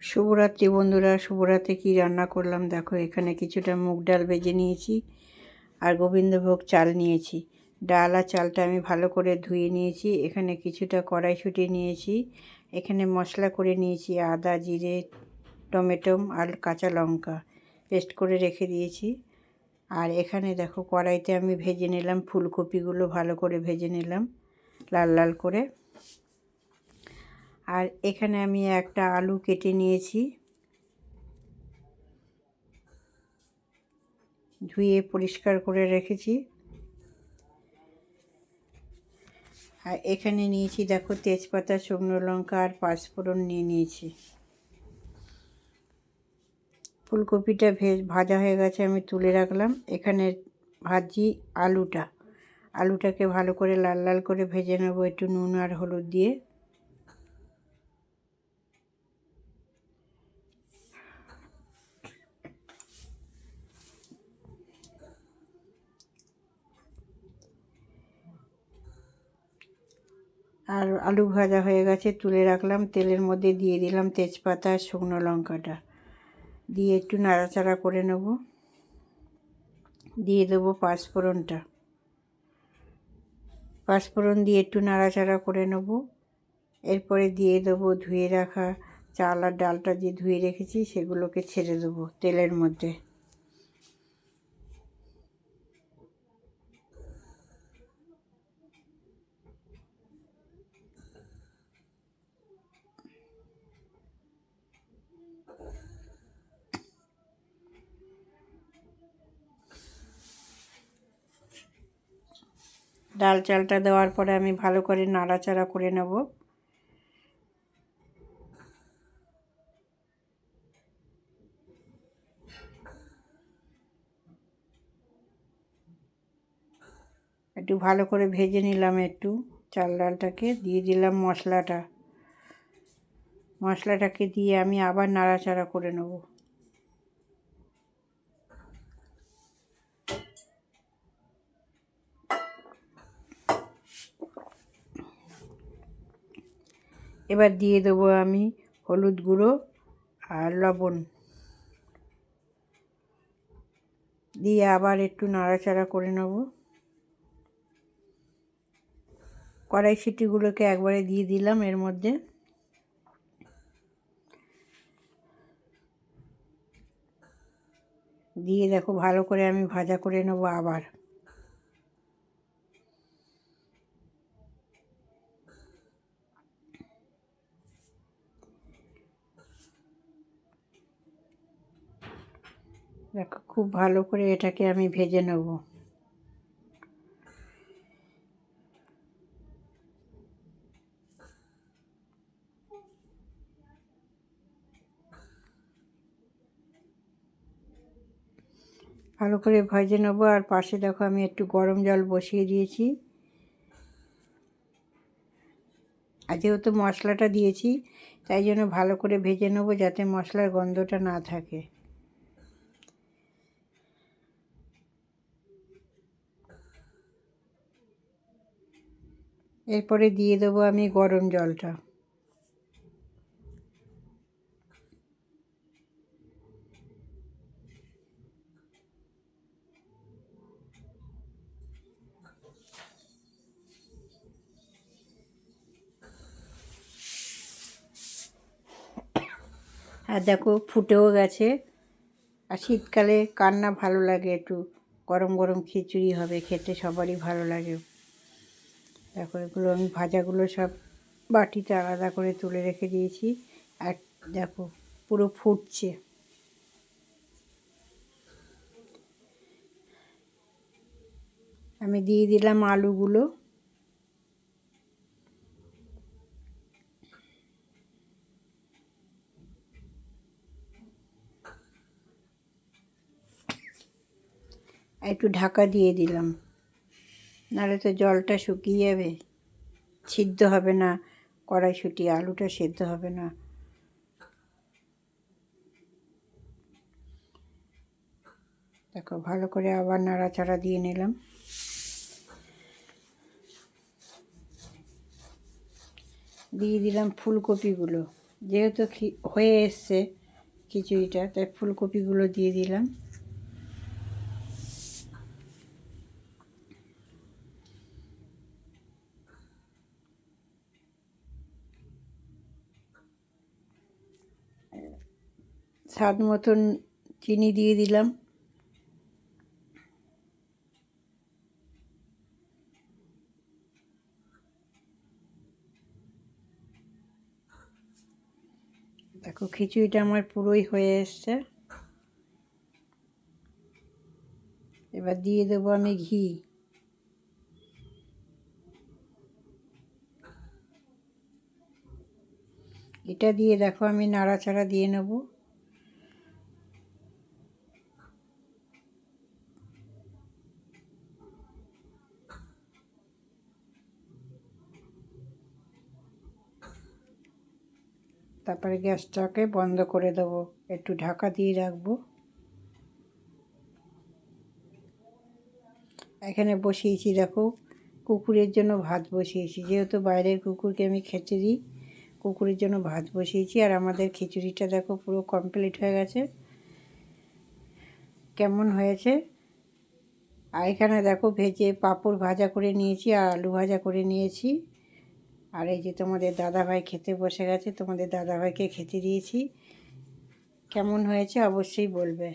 শুভরাত্রি বন্ধুরা, শুভরাত্রি। কি রান্না করলাম দেখো। এখানে কিছুটা মুগ ডাল ভেজে নিয়েছি আর গোবিন্দভোগ চাল নিয়েছি। ডাল আর চালটা আমি ভালো করে ধুয়ে নিয়েছি। এখানে কিছুটা কড়াইশুঁটি নিয়েছি। এখানে মশলা করে নিয়েছি আদা, জিরে, টমেটো আর কাঁচা লঙ্কা পেস্ট করে রেখে দিয়েছি। আর এখানে দেখো কড়াইতে আমি ভেজে নিলাম ফুলকপিগুলো, ভালো করে ভেজে নিলাম লাল লাল করে। আর এখানে আমি একটা আলু কেটে নিয়েছি, ধুয়ে পরিষ্কার করে রেখেছি। আর এখানে নিয়েছি দেখো তেজপাতা, শুকনো লঙ্কা আর পাঁচফোড়ন নিয়েছি। ফুলকপিটা ভাজা হয়ে গেছে, আমি তুলে রাখলাম। এখানে ভাজি আলুটাকে ভালো করে লাল লাল করে ভেজে নেবো একটু নুন আর হলুদ দিয়ে। আর আলু ভাজা হয়ে গেছে, তুলে রাখলাম। তেলের মধ্যে দিয়ে দিলাম তেজপাতা আর শুকনো লঙ্কাটা, দিয়ে একটু নাড়াচাড়া করে নেব। দিয়ে দেবো পাঁচফোড়ন দিয়ে একটু নাড়াচাড়া করে নেব। এরপরে দিয়ে দেবো ধুয়ে রাখা চাল আর ডালটা যে ধুয়ে রেখেছি সেগুলোকে ছেড়ে দেবো তেলের মধ্যে। ডাল চালটা দেওয়ার পরে আমি ভালো করে নাড়াচাড়া করে নেব। একটু ভালো করে ভেজে নিলাম। একটু চাল ডালটাকে দিয়ে দিলাম মশলাটাকে দিয়ে আমি আবার নাড়াচাড়া করে নেব। এবার দিয়ে দেবো আমি হলুদ গুঁড়ো আর লবণ, দিয়ে আবার একটু নাড়াচাড়া করে নেব। কড়াইশুঁটিগুলোকে একবারে দিয়ে দিলাম এর মধ্যে। দিয়ে দেখো ভালো করে আমি ভাজা করে নেব আবার। দেখো খুব ভালো করে এটাকে আমি ভেজে নেব। ভালো করে ভেজে নেব। আর পাশে দেখো আমি একটু গরম জল বসিয়ে দিয়েছি। আর যেহেতু মশলাটা দিয়েছি তাই জন্য ভালো করে ভেজে নেব যাতে মশলার গন্ধটা না থাকে। এরপরে দিয়ে দেবো আমি গরম জলটা। আর দেখো ফুটেও গেছে। আর শীতকালে কার না ভালো লাগে, একটু গরম গরম খিচুড়ি হবে, খেতে সবারই ভালো লাগে। দেখো এগুলো আমি ভাজাগুলো সব বাটিতে আলাদা করে তুলে রেখে দিয়েছি। আর দেখো পুরো ফুটছে। আমি দিয়ে দিলাম আলুগুলো। একটু ঢাকা দিয়ে দিলাম, নাহলে তো জলটা শুকিয়ে যাবে, সিদ্ধ হবে না কড়াইশুঁটি, আলুটা সিদ্ধ হবে না। দেখো ভালো করে আবার নাড়াচাড়া দিয়ে নিলাম। দিয়ে দিলাম ফুলকপিগুলো। যেহেতু হয়ে এসছে খিচুড়িটা, তাই ফুলকপিগুলো দিয়ে দিলাম। স্বাদ মতন চিনি দিয়ে দিলাম। দেখো খিচুড়িটা আমার পুরোই হয়ে এসছে। এবার দিয়ে দেবো আমি ঘি। এটা দিয়ে দেখো আমি নাড়াচাড়া দিয়ে নেব। তারপরে গ্যাসটাকে বন্ধ করে দেবো, একটু ঢাকা দিয়ে রাখবো। এখানে বসিয়েছি দেখো কুকুরের জন্য ভাত বসিয়েছি, যেহেতু বাইরের কুকুরকে আমি খেতে দিই, কুকুরের জন্য ভাত বসিয়েছি। আর আমাদের খিচুড়িটা দেখো পুরো কমপ্লিট হয়ে গেছে। কেমন হয়েছে? আর এখানে দেখো পাঁপড় ভাজা করে নিয়েছি আর আলু ভাজা করে নিয়েছি। আর এই যে তোমাদের দাদাভাই খেতে বসে গেছে, তোমাদের দাদাভাইকে খেতে দিয়েছি। কেমন হয়েছে অবশ্যই বলবে।